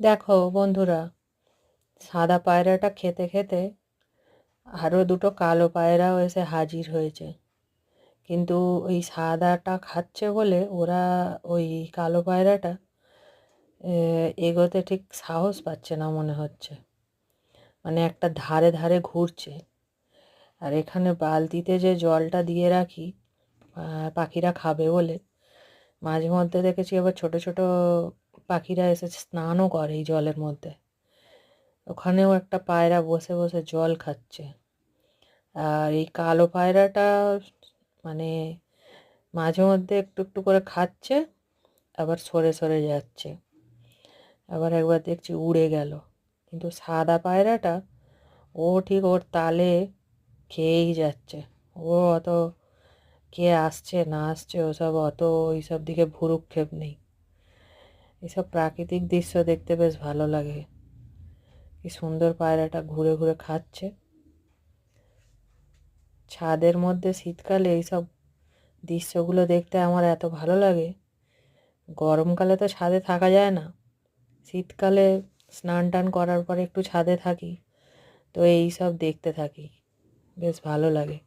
দেখো বন্ধুরা, সাদা পায়রাটা খেতে খেতে আরও দুটো কালো পায়রাও এসে হাজির হয়েছে। কিন্তু ওই সাদাটা খাচ্ছে বলে ওরা, ওই কালো পায়রাটা এগোতে ঠিক সাহস পাচ্ছে না মনে হচ্ছে। মানে একটা ধারে ধারে ঘুরছে। আর এখানে বালতিতে যে জলটা দিয়ে রাখি পাখিরা খাবে বলে, মাঝে মধ্যে দেখেছি আবার ছোট ছোট পাখিরা এসে স্নানও করে এই জলের মধ্যে। ওখানেও একটা পায়রা বসে বসে জল খাচ্ছে। আর এই কালো পায়রাটা মানে মাঝে মধ্যে একটু একটু করে খাচ্ছে, আবার সরে সরে যাচ্ছে, আবার একবার দেখছি উড়ে গেল। কিন্তু সাদা পায়রাটা ও ঠিক ওর তালে খেয়েই যাচ্ছে। ও অত কে আসছে না আসছে ওসব অত ওইসব দিকে ভ্রূক্ষেপ নেই। এসব প্রাকৃতিক দৃশ্য দেখতে বেশ ভালো লাগে। কি সুন্দর পায়রাটা ঘুরে ঘুরে খাচ্ছে। ছাদের মধ্যে শীতকালে এইসব দৃশ্যগুলো দেখতে আমার এত ভালো লাগে। গরমকালে তো ছাদে থাকা যায় না, শীতকালে স্নান টান করার পরে একটু ছাদে থাকি, তো এই সব দেখতে থাকি, বেশ ভালো লাগে।